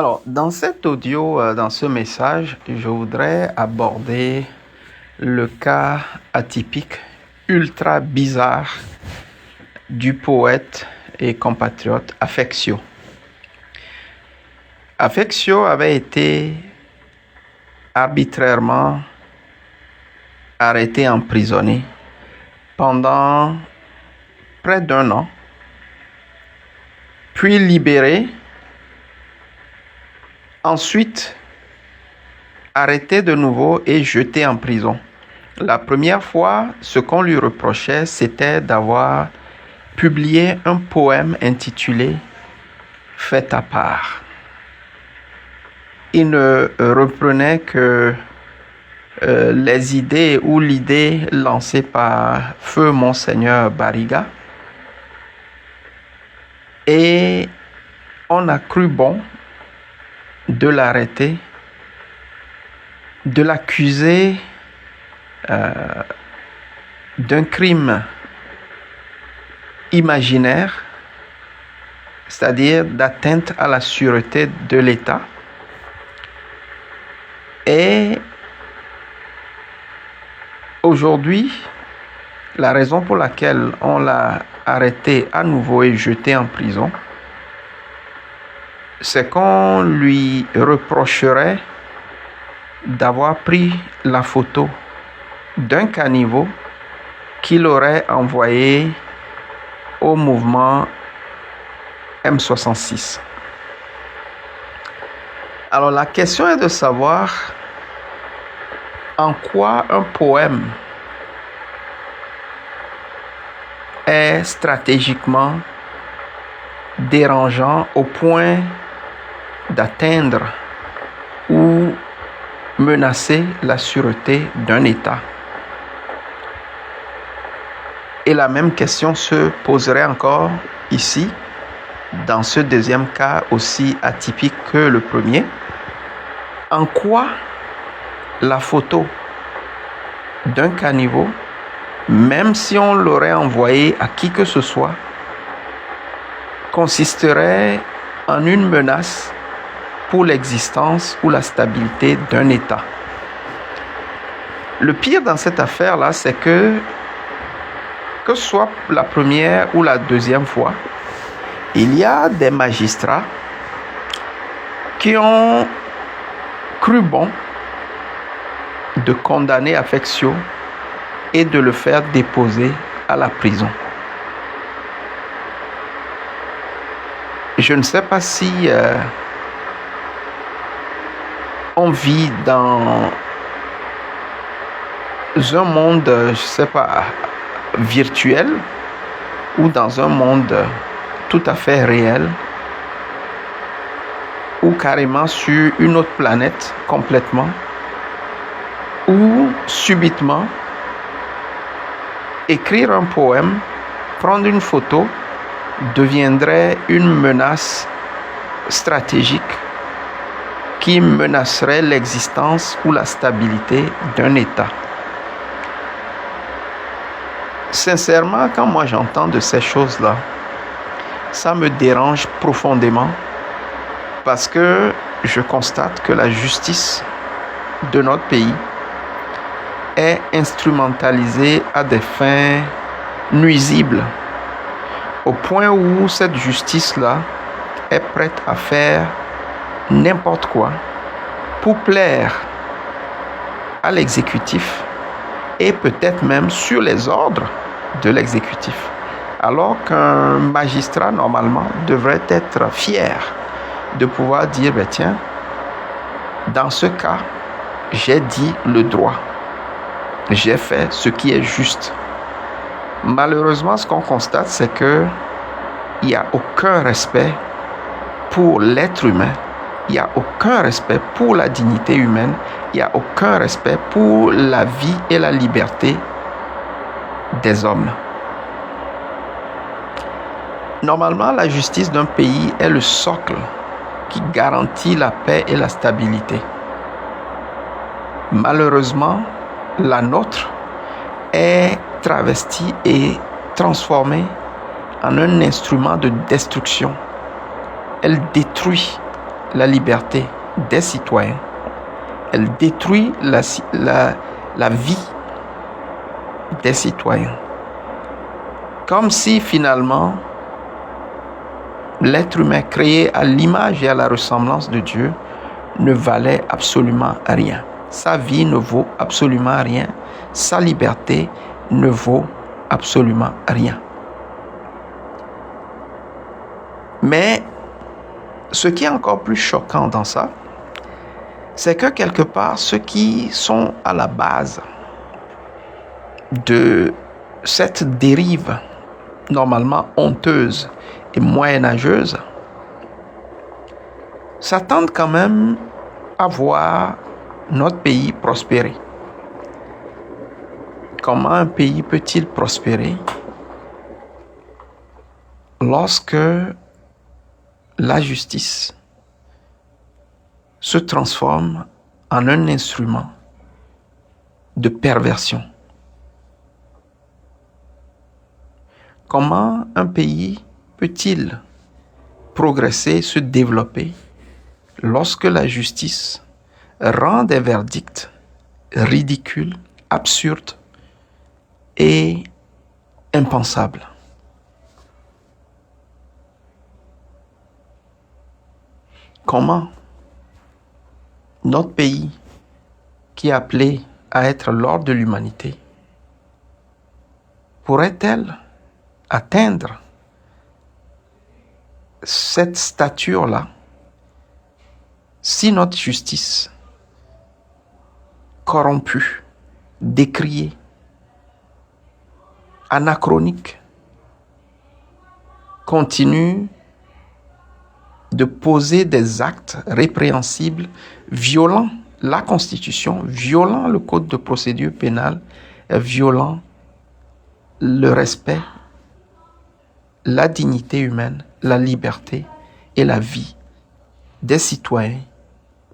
Alors, dans cet audio, dans ce message, je voudrais aborder le cas atypique, ultra bizarre du poète et compatriote Affectio. Affectio avait été arbitrairement arrêté, emprisonné pendant près d'1 an, puis libéré. Ensuite, arrêté de nouveau et jeté en prison. La première fois, ce qu'on lui reprochait, c'était d'avoir publié un poème intitulé « Fait à part ». Il ne reprenait que les idées ou l'idée lancée par Feu Monseigneur Barriga. Et on a cru bon de l'arrêter, de l'accuser d'un crime imaginaire, c'est-à-dire d'atteinte à la sûreté de l'État. Et aujourd'hui, la raison pour laquelle on l'a arrêté à nouveau et jeté en prison, c'est qu'on lui reprocherait d'avoir pris la photo d'un caniveau qu'il aurait envoyé au mouvement M66. Alors la question est de savoir en quoi un poème est stratégiquement dérangeant au point d'atteindre ou menacer la sûreté d'un État. Et la même question se poserait encore ici, dans ce deuxième cas aussi atypique que le premier. En quoi la photo d'un caniveau, même si on l'aurait envoyé à qui que ce soit, consisterait en une menace pour l'existence ou la stabilité d'un État. Le pire dans cette affaire-là, c'est que ce soit la première ou la deuxième fois, il y a des magistrats qui ont cru bon de condamner Affectio et de le faire déposer à la prison. Je ne sais pas si on vit dans un monde, virtuel ou dans un monde tout à fait réel ou carrément sur une autre planète complètement, où subitement écrire un poème, prendre une photo deviendrait une menace stratégique qui menacerait l'existence ou la stabilité d'un État. Sincèrement, quand moi j'entends de ces choses-là, ça me dérange profondément parce que je constate que la justice de notre pays est instrumentalisée à des fins nuisibles, au point où cette justice-là est prête à faire n'importe quoi pour plaire à l'exécutif et peut-être même sur les ordres de l'exécutif. Alors qu'un magistrat, normalement, devrait être fier de pouvoir dire, tiens, dans ce cas, j'ai dit le droit. J'ai fait ce qui est juste. Malheureusement, ce qu'on constate, c'est qu'il n'y a aucun respect pour l'être humain. Il n'y a aucun respect pour la dignité humaine. Il n'y a aucun respect pour la vie et la liberté des hommes. Normalement, la justice d'un pays est le socle qui garantit la paix et la stabilité. Malheureusement, la nôtre est travestie et transformée en un instrument de destruction. Elle détruit la liberté des citoyens, elle détruit la vie des citoyens. Comme si finalement, l'être humain créé à l'image et à la ressemblance de Dieu ne valait absolument rien. Sa vie ne vaut absolument rien. Sa liberté ne vaut absolument rien. Mais ce qui est encore plus choquant dans ça, c'est que quelque part, ceux qui sont à la base de cette dérive normalement honteuse et moyenâgeuse s'attendent quand même à voir notre pays prospérer. Comment un pays peut-il prospérer lorsque la justice se transforme en un instrument de perversion? Comment un pays peut-il progresser, se développer lorsque la justice rend des verdicts ridicules, absurdes et impensables? Comment notre pays, qui est appelé à être l'ordre de l'humanité, pourrait-elle atteindre cette stature-là si notre justice corrompue, décriée, anachronique, continue de poser des actes répréhensibles, violant la Constitution, violant le Code de procédure pénale, violant le respect, la dignité humaine, la liberté et la vie des citoyens,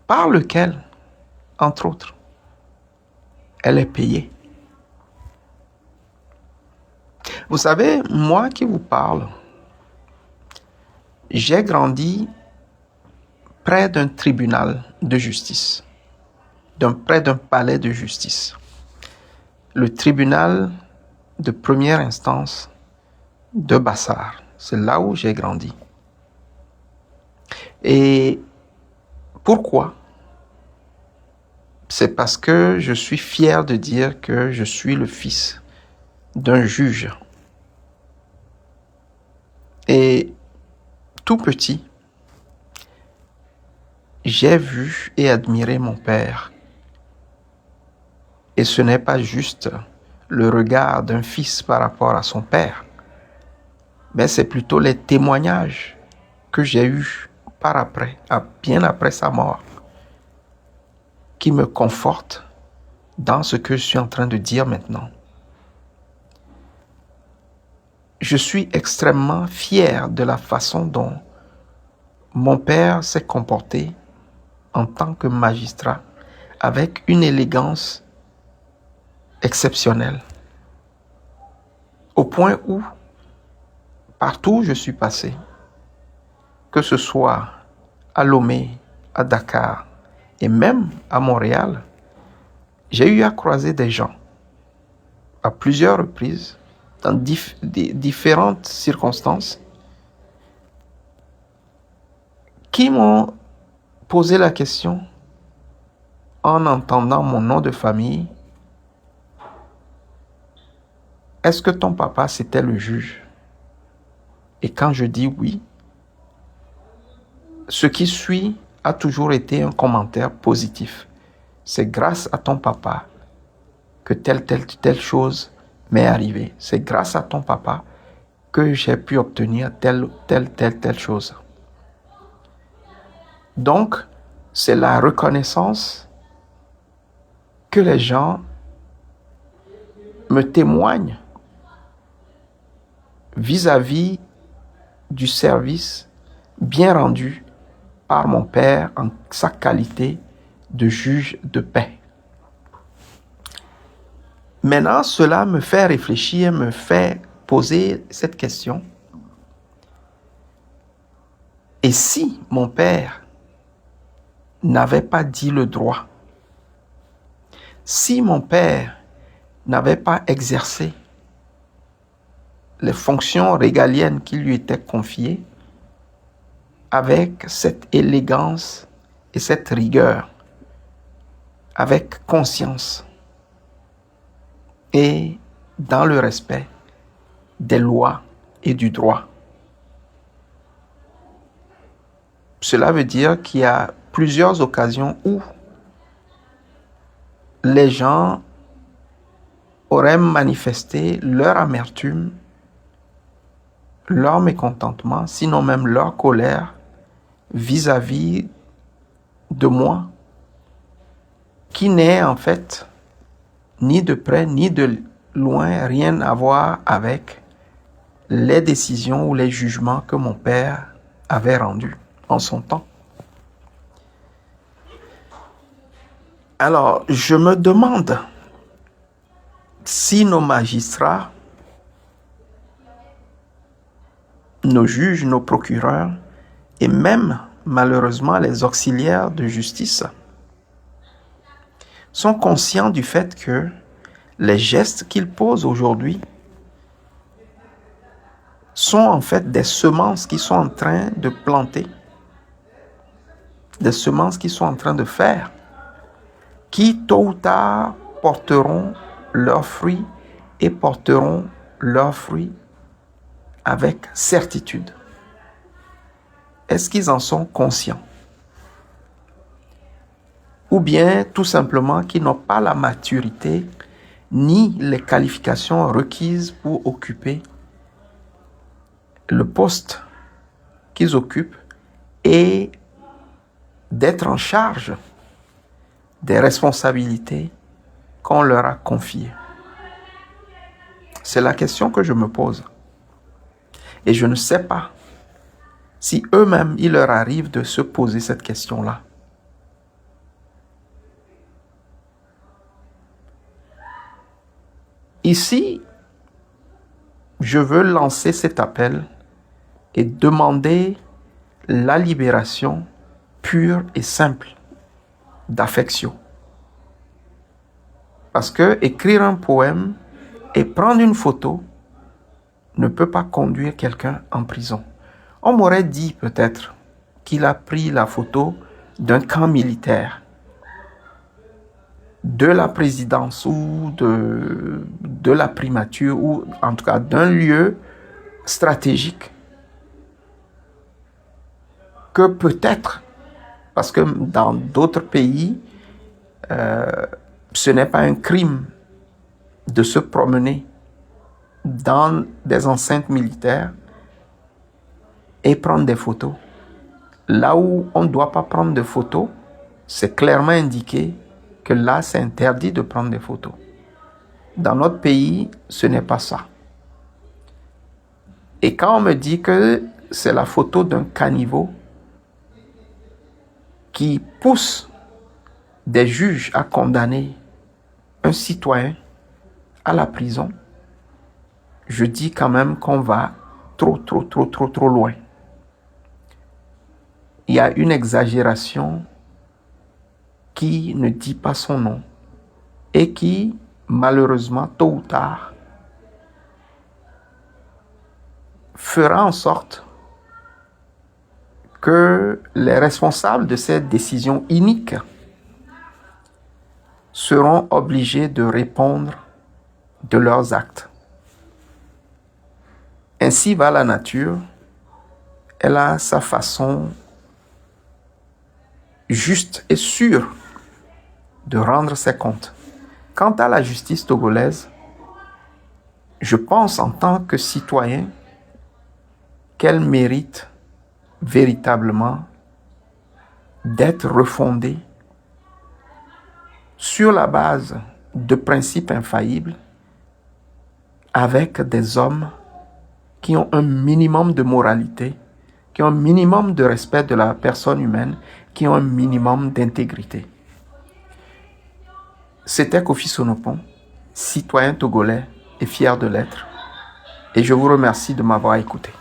par lequel, entre autres, elle est payée. Vous savez, moi qui vous parle, j'ai grandi près d'un tribunal de justice, près d'un palais de justice. Le tribunal de première instance de Bassar. C'est là où j'ai grandi. Et pourquoi? C'est parce que je suis fier de dire que je suis le fils d'un juge. Et tout petit, j'ai vu et admiré mon père. Et ce n'est pas juste le regard d'un fils par rapport à son père, mais c'est plutôt les témoignages que j'ai eus par après, bien après sa mort, qui me confortent dans ce que je suis en train de dire maintenant. Je suis extrêmement fier de la façon dont mon père s'est comporté en tant que magistrat, avec une élégance exceptionnelle, au point où, partout où je suis passé, que ce soit à Lomé, à Dakar et même à Montréal, j'ai eu à croiser des gens à plusieurs reprises, dans différentes circonstances, qui m'ont posé la question en entendant mon nom de famille: est-ce que ton papa c'était le juge? Et quand je dis oui, ce qui suit a toujours été un commentaire positif. C'est grâce à ton papa que telle chose m'est arrivée. C'est grâce à ton papa que j'ai pu obtenir telle chose. Donc, c'est la reconnaissance que les gens me témoignent vis-à-vis du service bien rendu par mon père en sa qualité de juge de paix. Maintenant, cela me fait réfléchir, me fait poser cette question. Et si mon père n'avait pas dit le droit, si mon père n'avait pas exercé les fonctions régaliennes qui lui étaient confiées avec cette élégance et cette rigueur, avec conscience et dans le respect des lois et du droit. Cela veut dire qu'il y a plusieurs occasions où les gens auraient manifesté leur amertume, leur mécontentement, sinon même leur colère vis-à-vis de moi, qui n'est en fait ni de près ni de loin rien à voir avec les décisions ou les jugements que mon père avait rendus en son temps. Alors, je me demande si nos magistrats, nos juges, nos procureurs et même malheureusement les auxiliaires de justice sont conscients du fait que les gestes qu'ils posent aujourd'hui sont en fait des semences qui sont en train de planter, des semences qui sont en train de faire, qui tôt ou tard porteront leurs fruits et porteront leurs fruits avec certitude. Est-ce qu'ils en sont conscients? Ou bien tout simplement qu'ils n'ont pas la maturité ni les qualifications requises pour occuper le poste qu'ils occupent et d'être en charge des responsabilités qu'on leur a confiées. C'est la question que je me pose. Et je ne sais pas si eux-mêmes, il leur arrive de se poser cette question-là. Ici, je veux lancer cet appel et demander la libération pure et simple d'affection. Parce que écrire un poème et prendre une photo ne peut pas conduire quelqu'un en prison. On m'aurait dit peut-être qu'il a pris la photo d'un camp militaire, de la présidence ou de la primature, ou en tout cas d'un lieu stratégique, que peut-être, parce que dans d'autres pays, ce n'est pas un crime de se promener dans des enceintes militaires et prendre des photos. Là où on ne doit pas prendre de photos, c'est clairement indiqué que là, c'est interdit de prendre des photos. Dans notre pays, ce n'est pas ça. Et quand on me dit que c'est la photo d'un caniveau qui pousse des juges à condamner un citoyen à la prison, je dis quand même qu'on va trop loin. Il y a une exagération qui ne dit pas son nom et qui, malheureusement, tôt ou tard, fera en sorte que les responsables de cette décision inique seront obligés de répondre de leurs actes. Ainsi va la nature. Elle a sa façon juste et sûre de rendre ses comptes. Quant à la justice togolaise, je pense en tant que citoyen qu'elle mérite véritablement d'être refondée sur la base de principes infaillibles avec des hommes qui ont un minimum de moralité, qui ont un minimum de respect de la personne humaine, qui ont un minimum d'intégrité. C'était Kofi Sonopon, citoyen togolais et fier de l'être. Et je vous remercie de m'avoir écouté.